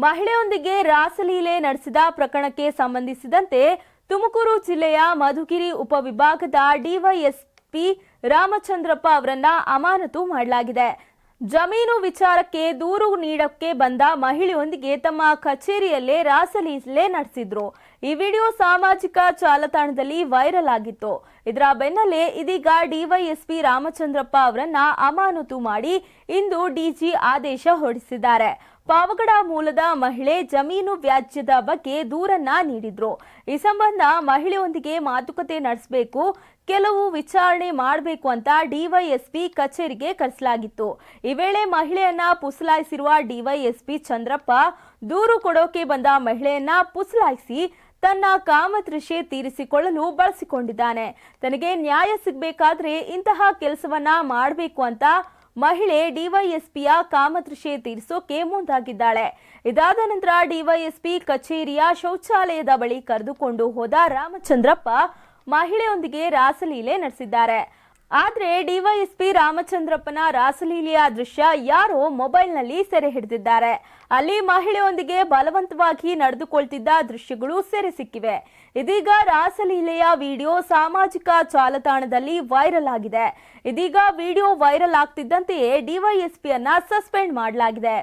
ಮಹಿಳೆಯೊಂದಿಗೆ ರಾಸಲೀಲೆ ನಡೆಸಿದ ಪ್ರಕರಣಕ್ಕೆ ಸಂಬಂಧಿಸಿದಂತೆ ತುಮಕೂರು ಜಿಲ್ಲೆಯ ಮಧುಗಿರಿ ಉಪವಿಭಾಗದ ಡಿವೈಎಸ್ಪಿ ರಾಮಚಂದ್ರಪ್ಪ ಅವರನ್ನ ಅಮಾನತು ಮಾಡಲಾಗಿದೆ. ಜಮೀನು ವಿಚಾರಕ್ಕೆ ದೂರು ನೀಡಕ್ಕೆ ಬಂದ ಮಹಿಳೆಯೊಂದಿಗೆ ತಮ್ಮ ಕಚೇರಿಯಲ್ಲೇ ರಾಸಲೀಲೆ ನಡೆಸಿದ್ರು. ಈ ವಿಡಿಯೋ ಸಾಮಾಜಿಕ ಜಾಲತಾಣದಲ್ಲಿ ವೈರಲ್ ಆಗಿತ್ತು. ಇದರ ಬೆನ್ನಲ್ಲೇ ಇದೀಗ ಡಿವೈಎಸ್ಪಿ ರಾಮಚಂದ್ರಪ್ಪ ಅವರನ್ನ ಅಮಾನತು ಮಾಡಿ ಇಂದು ಡಿಜಿ ಆದೇಶ ಹೊರಡಿಸಿದ್ದಾರೆ. ಪಾವಗಡ ಮೂಲದ ಮಹಿಳೆ ಜಮೀನು ವ್ಯಾಜ್ಯದ ಬಗ್ಗೆ ದೂರನ್ನ ನೀಡಿದ್ರು. ಈ ಸಂಬಂಧ ಮಹಿಳೆಯೊಂದಿಗೆ ಮಾತುಕತೆ ನಡೆಸಬೇಕು, ಕೆಲವು ವಿಚಾರಣೆ ಮಾಡಬೇಕು ಅಂತ ಡಿವೈಎಸ್ಪಿ ಕಚೇರಿಗೆ ಕರೆಸಲಾಗಿತ್ತು. ಈ ವೇಳೆ ಮಹಿಳೆಯನ್ನ ಪುಸಲಾಯಿಸಿರುವ ಡಿವೈಎಸ್ಪಿ ಚಂದ್ರಪ್ಪ ದೂರು ಕೊಡೋಕೆ ಬಂದ ಮಹಿಳೆಯನ್ನ ಪುಸಲಾಯಿಸಿ ತನ್ನ ಕಾಮತೃಷೆ ತೀರಿಸಿಕೊಳ್ಳಲು ಬಳಸಿಕೊಂಡಿದ್ದಾನೆ. ತನಗೆ ನ್ಯಾಯ ಸಿಗಬೇಕಾದ್ರೆ ಇಂತಹ ಕೆಲಸವನ್ನ ಮಾಡಬೇಕು ಅಂತ ಮಹಿಳೆ ಡಿವೈಎಸ್ಪಿಯ ಕಾಮತೃಷೆ ತೀರಿಸೋಕೆ ಮುಂದಾಗಿದ್ದಾಳೆ. ಇದಾದ ನಂತರ ಡಿವೈಎಸ್ಪಿ ಕಚೇರಿಯ ಶೌಚಾಲಯದ ಬಳಿ ಕರೆದುಕೊಂಡು ಹೋದ ರಾಮಚಂದ್ರಪ್ಪ ಮಹಿಳೆಯೊಂದಿಗೆ ರಾಸಲೀಲೆ ನಡೆಸಿದ್ದಾರೆ. ಆದ್ರೆ ಡಿವೈಎಸ್ಪಿ ರಾಮಚಂದ್ರಪ್ಪನ ರಾಸಲೀಲೆಯ ದೃಶ್ಯ ಯಾರೋ ಮೊಬೈಲ್ನಲ್ಲಿ ಸೆರೆ ಹಿಡಿದಿದ್ದಾರೆ. ಅಲ್ಲಿ ಮಹಿಳೆಯೊಂದಿಗೆ ಬಲವಂತವಾಗಿ ನಡೆದುಕೊಳ್ತಿದ್ದ ದೃಶ್ಯಗಳು ಸೆರೆ ಸಿಕ್ಕಿವೆ. ಇದೀಗ ರಾಸಲೀಲೆಯ ವಿಡಿಯೋ ಸಾಮಾಜಿಕ ಜಾಲತಾಣದಲ್ಲಿ ವೈರಲ್ ಆಗಿದೆ. ಇದೀಗ ವಿಡಿಯೋ ವೈರಲ್ ಆಗ್ತಿದ್ದಂತೆಯೇ ಡಿವೈಎಸ್ಪಿಯನ್ನ ಸಸ್ಪೆಂಡ್ ಮಾಡಲಾಗಿದೆ.